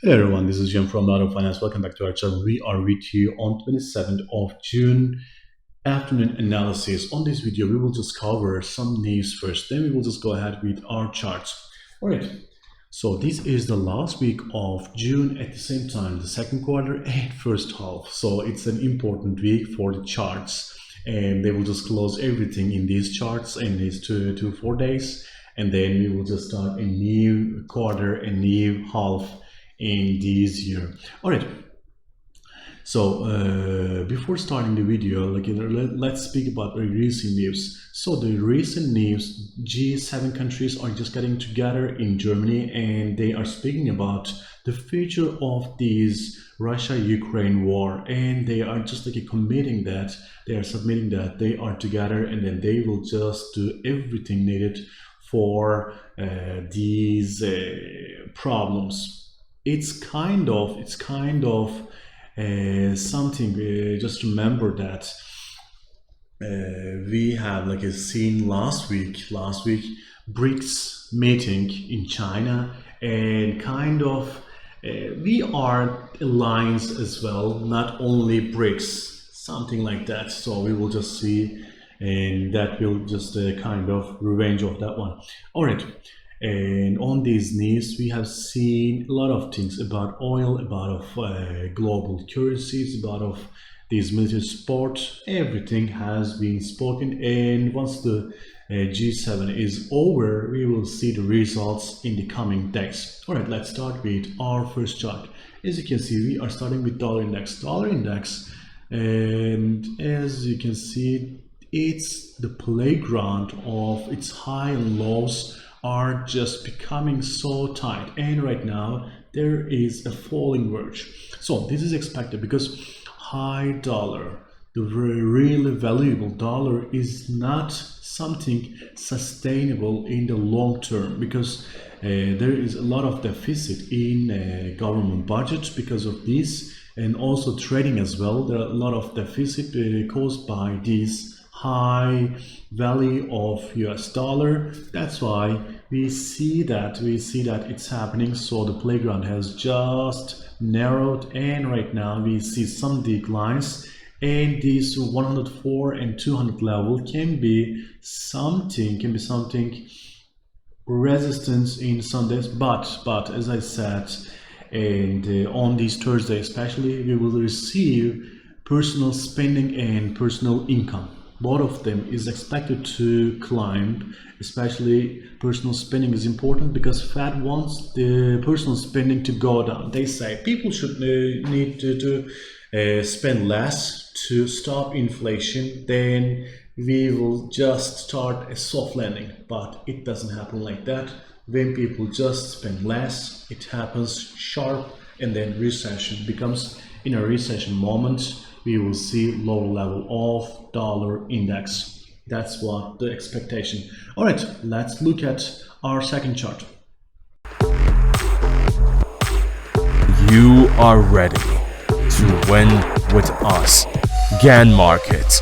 Hello everyone, this is Jim from Auto Finance. Welcome back to our channel. We are with you on 27th of June afternoon analysis. On this video, we will just cover some news first. Then we will just go ahead with our charts. All right. So this is the last week of June, at the same time the second quarter and first half. So it's an important week for the charts, and they will just close everything in these charts in these 4 days, and then we will just start a new quarter, a new half in this year. All right. So before starting the video, let's speak about the recent news. So the recent news, G7 countries are just getting together in Germany, and they are speaking about the future of this Russia-Ukraine war, and they are just committing that they are submitting that they are together, and then they will just do everything needed for these problems. It's kind of something. Just remember that we have a scene last week BRICS meeting in China, and we are alliance as well, not only BRICS, something like that. So we will just see, and that will just kind of revenge of that one. All right. And on these news, we have seen a lot of things about oil, about global currencies, about these military sport. Everything has been spoken, and once the G7 is over, we will see the results in the coming days. All right, let's start with our first chart. As you can see, we are starting with dollar index. Dollar index, and as you can see, it's the playground of its high and lows are just becoming so tight, and right now there is a falling wedge. So this is expected because high dollar, the really valuable dollar, is not something sustainable in the long term, because there is a lot of deficit in government budget because of this, and also trading as well. There are a lot of deficit caused by this high value of US dollar. That's why we see that it's happening. So the playground has just narrowed, and right now we see some declines, and this 104 and 200 level can be something resistance in some days, but as I said, and on this Thursday especially, we will receive personal spending and personal income. Both of them is expected to climb. Especially personal spending is important because Fed wants the personal spending to go down. They say people should need to spend less to stop inflation. Then we will just start a soft landing, but it doesn't happen like that. When people just spend less, it happens sharp, and then recession becomes. In a recession moment, we will see lower level of dollar index. That's what the expectation. All right, let's look at our second chart. You are ready to win with us. GAN Markets.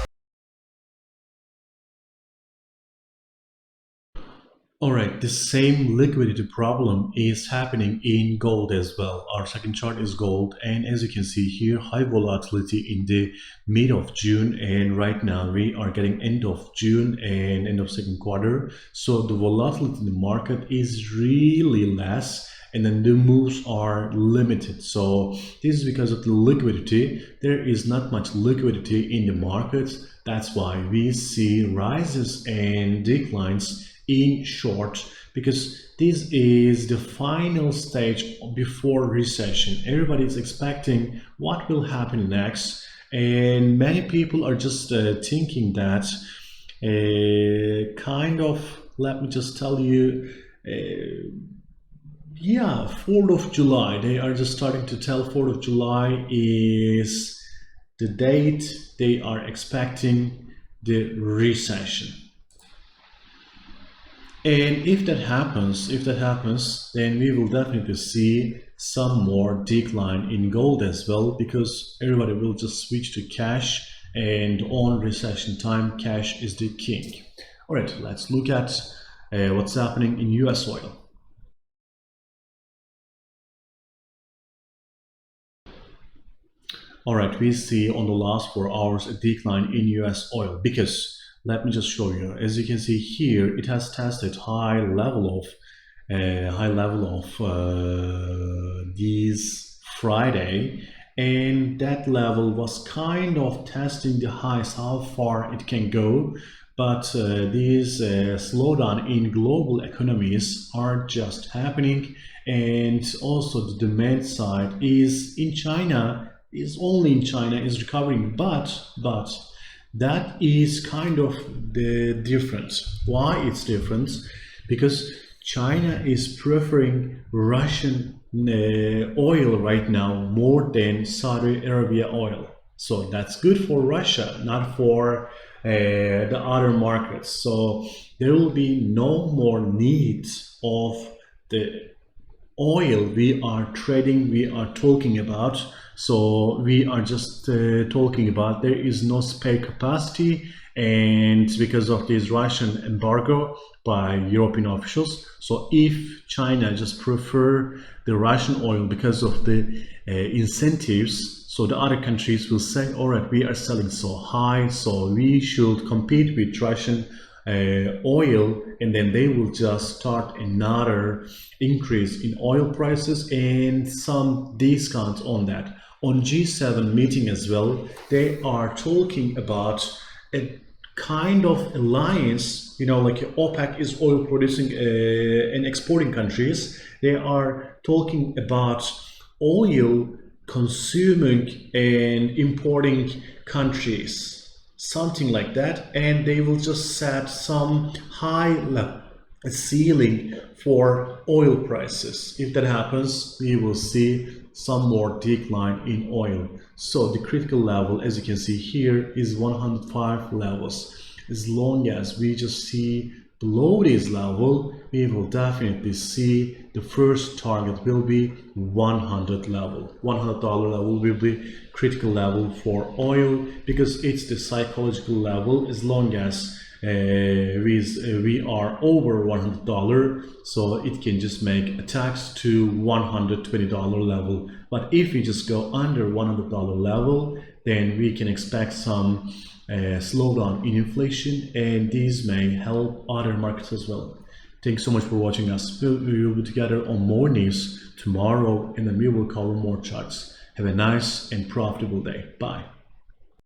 All right, the same liquidity problem is happening in gold as well. Our second chart is gold, and as you can see here, high volatility in the mid of June, and right now we are getting end of June and end of second quarter. So the volatility in the market is really less, and then the moves are limited. So this is because of the liquidity. There is not much liquidity in the market. That's why we see rises and declines in short, because this is the final stage before recession. Everybody is expecting what will happen next, and many people are just thinking that let me just tell you, yeah, 4th of July, they are just starting to tell 4th of July is the date they are expecting the recession. And if that happens, then we will definitely see some more decline in gold as well, because everybody will just switch to cash, and on recession time, cash is the king. All right, let's look at what's happening in US oil. Alright, we see on the last 4 hours a decline in US oil because let me just show you. As you can see here, it has tested high level of this Friday, and that level was kind of testing the highs, how far it can go. But these slowdown in global economies are just happening, and also the demand side is in China, is only in China is recovering, but that is kind of the difference. Why it's different? Because China is preferring Russian oil right now more than Saudi Arabia oil. So that's good for Russia, not for the other markets. So there will be no more need of the oil we are trading, we are talking about. So we are just talking about there is no spare capacity, and because of this Russian embargo by European officials. So if China just prefer the Russian oil because of the incentives, so the other countries will say, all right, we are selling so high, so we should compete with Russian oil, and then they will just start another increase in oil prices and some discounts on that. On G7 meeting as well, they are talking about a kind of alliance, you know, like OPEC is oil producing and exporting countries. They are talking about oil consuming and importing countries, something like that, and they will just set some high ceiling for oil prices. If that happens, we will see some more decline in oil. So the critical level, as you can see here, is 105 levels. As long as we just see below this level, we will definitely see the first target will be 100 level. $100 level will be critical level for oil because it's the psychological level. As long as we are over $100, so it can just make attacks to $120 level. But if we just go under $100 level, then we can expect some slowdown in inflation, and these may help other markets as well. Thanks so much for watching us. We will be together on more news tomorrow, and then we will cover more charts. Have a nice and profitable day. Bye.